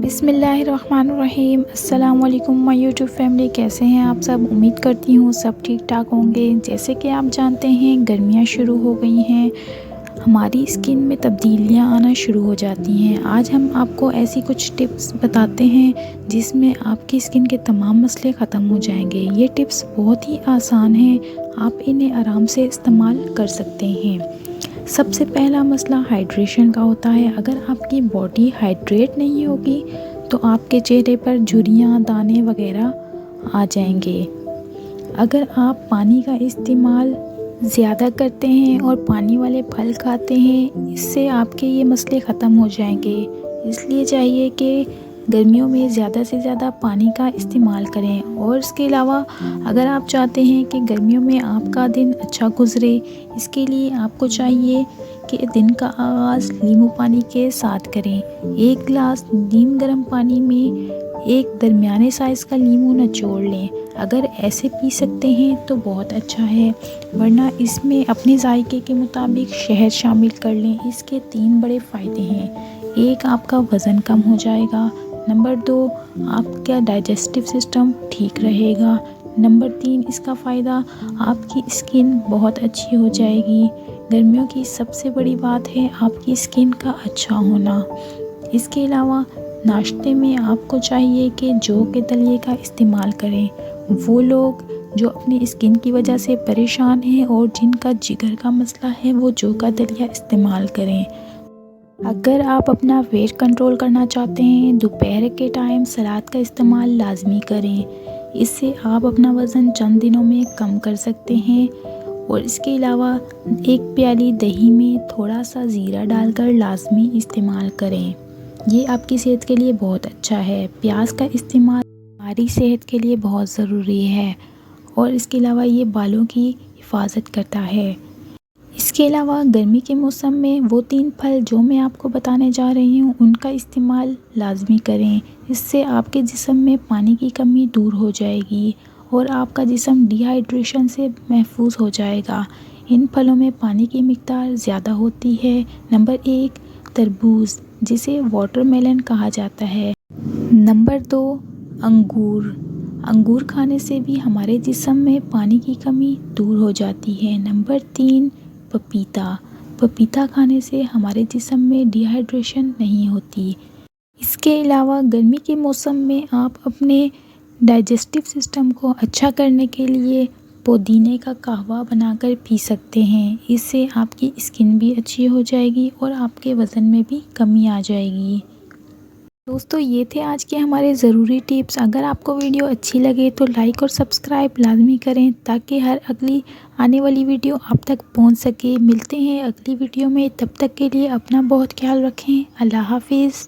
بسم اللہ الرحمن الرحیم۔ السلام علیکم مائی یوٹیوب فیملی، کیسے ہیں آپ سب؟ امید کرتی ہوں سب ٹھیک ٹھاک ہوں گے۔ جیسے کہ آپ جانتے ہیں گرمیاں شروع ہو گئی ہیں، ہماری اسکن میں تبدیلیاں آنا شروع ہو جاتی ہیں۔ آج ہم آپ کو ایسی کچھ ٹپس بتاتے ہیں جس میں آپ کی اسکن کے تمام مسئلے ختم ہو جائیں گے۔ یہ ٹپس بہت ہی آسان ہیں، آپ انہیں آرام سے استعمال کر سکتے ہیں۔ سب سے پہلا مسئلہ ہائیڈریشن کا ہوتا ہے۔ اگر آپ کی باڈی ہائیڈریٹ نہیں ہوگی تو آپ کے چہرے پر جھریاں، دانے وغیرہ آ جائیں گے۔ اگر آپ پانی کا استعمال زیادہ کرتے ہیں اور پانی والے پھل کھاتے ہیں، اس سے آپ کے یہ مسئلے ختم ہو جائیں گے۔ اس لیے چاہیے کہ گرمیوں میں زیادہ سے زیادہ پانی کا استعمال کریں۔ اور اس کے علاوہ اگر آپ چاہتے ہیں کہ گرمیوں میں آپ کا دن اچھا گزرے، اس کے لیے آپ کو چاہیے کہ دن کا آغاز لیمو پانی کے ساتھ کریں۔ ایک گلاس نیم گرم پانی میں ایک درمیانے سائز کا لیمو نچوڑ لیں۔ اگر ایسے پی سکتے ہیں تو بہت اچھا ہے، ورنہ اس میں اپنے ذائقے کے مطابق شہد شامل کر لیں۔ اس کے 3 بڑے فائدے ہیں۔ ایک، آپ کا وزن کم ہو جائے گا۔ نمبر 2، آپ کا ڈائجسٹو سسٹم ٹھیک رہے گا۔ نمبر 3، اس کا فائدہ، آپ کی اسکن بہت اچھی ہو جائے گی۔ گرمیوں کی سب سے بڑی بات ہے آپ کی اسکن کا اچھا ہونا۔ اس کے علاوہ ناشتے میں آپ کو چاہیے کہ جو کے دلیے کا استعمال کریں۔ وہ لوگ جو اپنی اسکن کی وجہ سے پریشان ہیں اور جن کا جگر کا مسئلہ ہے، وہ جو کا دلیہ استعمال کریں۔ اگر آپ اپنا ویٹ کنٹرول کرنا چاہتے ہیں، دوپہر کے ٹائم سلاد کا استعمال لازمی کریں۔ اس سے آپ اپنا وزن چند دنوں میں کم کر سکتے ہیں۔ اور اس کے علاوہ ایک پیالی دہی میں تھوڑا سا زیرہ ڈال کر لازمی استعمال کریں۔ یہ آپ کی صحت کے لیے بہت اچھا ہے۔ پیاز کا استعمال ہماری صحت کے لیے بہت ضروری ہے، اور اس کے علاوہ یہ بالوں کی حفاظت کرتا ہے۔ اس کے علاوہ گرمی کے موسم میں وہ 3 پھل جو میں آپ کو بتانے جا رہی ہوں، ان کا استعمال لازمی کریں۔ اس سے آپ کے جسم میں پانی کی کمی دور ہو جائے گی اور آپ کا جسم ڈی ہائیڈریشن سے محفوظ ہو جائے گا۔ ان پھلوں میں پانی کی مقدار زیادہ ہوتی ہے۔ نمبر 1، تربوز، جسے واٹر میلن کہا جاتا ہے۔ نمبر 2، انگور۔ انگور کھانے سے بھی ہمارے جسم میں پانی کی کمی دور ہو جاتی ہے۔ نمبر 3، پپیتا۔ پپیتا کھانے سے ہمارے جسم میں ڈی ہائیڈریشن نہیں ہوتی۔ اس کے علاوہ گرمی کے موسم میں آپ اپنے ڈائجسٹو سسٹم کو اچھا کرنے کے لیے پودینے کا قہوہ بنا کر پی سکتے ہیں۔ اس سے آپ کی اسکن بھی اچھی ہو جائے گی اور آپ کے وزن میں بھی کمی آ جائے گی۔ دوستو، یہ تھے آج کے ہمارے ضروری ٹپس۔ اگر آپ کو ویڈیو اچھی لگے تو لائک اور سبسکرائب لازمی کریں تاکہ ہر اگلی آنے والی ویڈیو آپ تک پہنچ سکے۔ ملتے ہیں اگلی ویڈیو میں، تب تک کے لیے اپنا بہت خیال رکھیں۔ اللہ حافظ۔